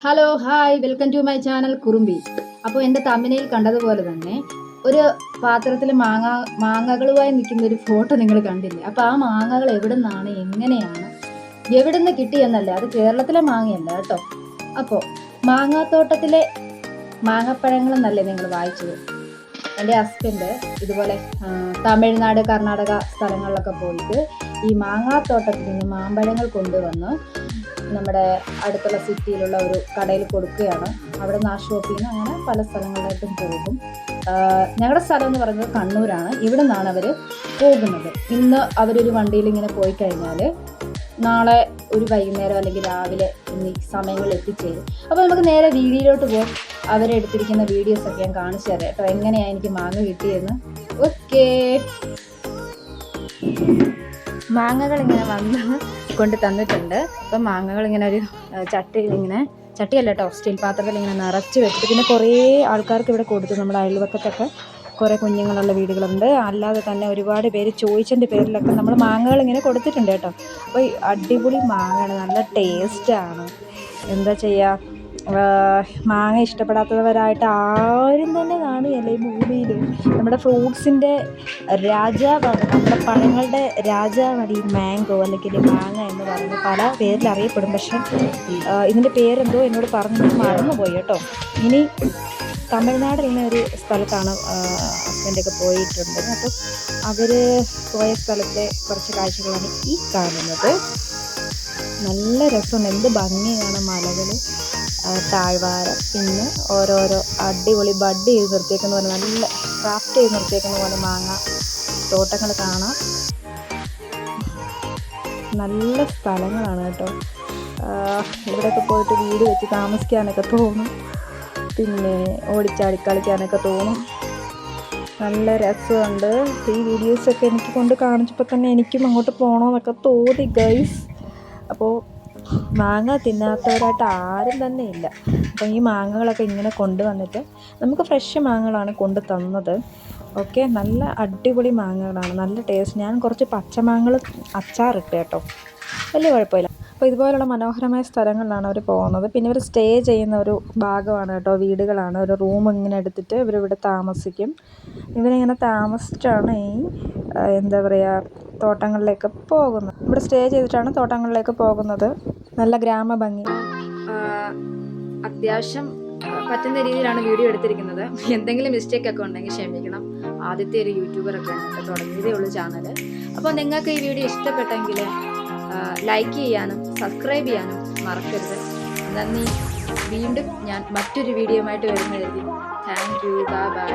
Hello hi welcome to my channel Kurumbi. അപ്പോൾ എൻ്റെ തമ്പനയിൽ കണ്ടതുപോലെ തന്നെ ഒരു പാത്രത്തിൽ മാങ്ങകളുമായി നിൽക്കുന്ന ഒരു ഫോട്ടോ നിങ്ങൾ കണ്ടില്ലേ? അപ്പോൾ ആ മാങ്ങകൾ എവിടെ നിന്നാണ്, എങ്ങനെയാണ്, എവിടെ നിന്ന് കിട്ടിയെന്നല്ലേ, അത് കേരളത്തിലെ മാങ്ങയല്ല കേട്ടോ. അപ്പോൾ മാങ്ങാത്തോട്ടത്തിലെ മാങ്ങപ്പഴങ്ങളെന്നല്ലേ നിങ്ങൾ വായിച്ചത്? എൻ്റെ ഹസ്ബൻഡ് ഇതുപോലെ തമിഴ്നാട്, കർണാടക സ്ഥലങ്ങളിലൊക്കെ പോയിട്ട് ഈ മാങ്ങാത്തോട്ടത്തിൽ നിന്ന് മാമ്പഴങ്ങൾ കൊണ്ടുവന്ന് നമ്മുടെ അടുത്തുള്ള സിറ്റിയിലുള്ള ഒരു കടയിൽ കൊടുക്കുകയാണ്. അവിടെ നിന്ന് ആ ഷോപ്പിൽ നിന്ന് അങ്ങനെ പല സ്ഥലങ്ങളിലായിട്ടും പോകും. ഞങ്ങളുടെ സ്ഥലം എന്ന് പറയുന്നത് കണ്ണൂരാണ്. ഇവിടെ നിന്നാണ് അവർ പോകുന്നത്. ഇന്ന് അവരൊരു വണ്ടിയിൽ ഇങ്ങനെ പോയി കഴിഞ്ഞാൽ നാളെ ഒരു വൈകുന്നേരം അല്ലെങ്കിൽ രാവിലെ എന്നീ സമയങ്ങളിൽ എത്തിച്ചേരും. അപ്പോൾ നമുക്ക് നേരെ വീഡിയോയിലോട്ട് പോകും. അവരെടുത്തിരിക്കുന്ന വീഡിയോസൊക്കെ ഞാൻ കാണിച്ചു തരാം കേട്ടോ, എങ്ങനെയാണ് എനിക്ക് മാങ്ങ കിട്ടിയെന്ന്. ഓക്കേ, മാങ്ങകൾ ഇങ്ങനെ വന്ന് കൊണ്ട് തന്നിട്ടുണ്ട്. അപ്പം മാങ്ങകൾ ഇങ്ങനെ ഒരു ചട്ടിയല്ല കേട്ടോ, സ്റ്റീൽ പാത്രത്തിൽ ഇങ്ങനെ നിറച്ച് വെച്ചിട്ട് പിന്നെ കുറേ ആൾക്കാർക്ക് ഇവിടെ കൊടുത്തു. നമ്മുടെ അയൽവക്കത്തൊക്കെ കുറേ കുഞ്ഞുങ്ങളുള്ള വീടുകളുണ്ട്. അല്ലാതെ തന്നെ ഒരുപാട് പേര് ചോദിച്ചതിൻ്റെ പേരിലൊക്കെ നമ്മൾ മാങ്ങകൾ ഇങ്ങനെ കൊടുത്തിട്ടുണ്ട് കേട്ടോ. അപ്പോൾ അടിപൊളി മാങ്ങയാണ്, നല്ല ടേസ്റ്റാണ്. എന്താ ചെയ്യുക, മാങ്ങ ഇഷ്ടപ്പെടാത്തവരായിട്ട് ആരും തന്നെ കാണുകയല്ല ഈ ഭൂമിയിൽ. നമ്മുടെ ഫ്രൂട്ട്സിൻ്റെ രാജാവാണ്, നമ്മുടെ പഴങ്ങളുടെ രാജാവാണ് ഈ മാംഗോ അല്ലെങ്കിൽ മാങ്ങ എന്ന് പറയുന്നത്. പല പേരിൽ അറിയപ്പെടും, പക്ഷെ ഇതിൻ്റെ പേരെന്തോ എന്നോട് പറഞ്ഞ് മറന്നുപോയി കേട്ടോ. ഇനി തമിഴ്നാടിലുള്ള ഒരു സ്ഥലത്താണ് ഹസ്ബൻഡൊക്കെ പോയിട്ടുണ്ട്. അപ്പോൾ അവർ പോയ സ്ഥലത്തെ കുറച്ച് കാഴ്ചകളാണ് ഈ കാണുന്നത്. നല്ല രസമുണ്ട്, എന്ത് ഭംഗിയാണ് മലകൾ, താഴ്വാരം, പിന്നെ ഓരോരോ അടിപൊളി ബഡ് ചെയ്ത് നിർത്തിയേക്കുന്ന പോലെ, നല്ല ക്രാഫ്റ്റ് ചെയ്ത് നിർത്തിയേക്കുന്ന പോലെ മാങ്ങ തോട്ടങ്ങൾ കാണാം. നല്ല സ്ഥലങ്ങളാണ് കേട്ടോ. ഇവിടെയൊക്കെ പോയിട്ട് വീട് വെച്ച് താമസിക്കാനൊക്കെ തോന്നും, പിന്നെ ഓടിച്ചാടി കളിക്കാനൊക്കെ തോന്നും. നല്ല രസമുണ്ട്. ഈ വീഡിയോസൊക്കെ എനിക്ക് കൊണ്ട് കാണിച്ചപ്പോൾ തന്നെ എനിക്കും അങ്ങോട്ട് പോകണമെന്നൊക്കെ തോന്നി ഗൈസ്. അപ്പോൾ മാങ്ങ തിന്നാത്തവരായിട്ട് ആരും തന്നെ ഇല്ല. അപ്പോൾ ഈ മാങ്ങകളൊക്കെ ഇങ്ങനെ കൊണ്ടുവന്നിട്ട് നമുക്ക് ഫ്രഷ് മാങ്ങകളാണ് കൊണ്ട് തന്നത്. ഓക്കെ, നല്ല അടിപൊളി മാങ്ങകളാണ്, നല്ല ടേസ്റ്റ്. ഞാൻ കുറച്ച് പച്ചമാങ്ങകൾ അച്ചാറിട്ട് കേട്ടോ, വലിയ കുഴപ്പമില്ല. അപ്പോൾ ഇതുപോലുള്ള മനോഹരമായ സ്ഥലങ്ങളിലാണ് അവർ പോകുന്നത്. പിന്നെ ഇവർ സ്റ്റേ ചെയ്യുന്ന ഒരു ഭാഗമാണ് കേട്ടോ, വീടുകളാണ്. ഒരു റൂം ഇങ്ങനെ എടുത്തിട്ട് ഇവരിവിടെ താമസിക്കും. ഇവരിങ്ങനെ താമസിച്ചാണ് ഈ എന്താ പറയുക തോട്ടങ്ങളിലേക്ക് പോകുന്നത്. ഇവിടെ സ്റ്റേ ചെയ്തിട്ടാണ് തോട്ടങ്ങളിലേക്ക് പോകുന്നത്. നല്ല ഗ്രാമഭംഗി. അത്യാവശ്യം പറ്റുന്ന രീതിയിലാണ് വീഡിയോ എടുത്തിരിക്കുന്നത്. എന്തെങ്കിലും മിസ്റ്റേക്കൊക്കെ ഉണ്ടെങ്കിൽ ക്ഷമിക്കണം. ആദ്യത്തെ ഒരു യൂട്യൂബറൊക്കെ ആണ്, തുടങ്ങിയതേ ഉള്ളൂ ചാനൽ. അപ്പോൾ നിങ്ങൾക്ക് ഈ വീഡിയോ ഇഷ്ടപ്പെട്ടെങ്കിൽ ലൈക്ക് ചെയ്യാനും സബ്സ്ക്രൈബ് ചെയ്യാനും മറക്കരുത്. നന്ദി. വീണ്ടും ഞാൻ മറ്റൊരു വീഡിയോയുമായിട്ട് വരുന്നതായിരിക്കും. Thank you, bye bye.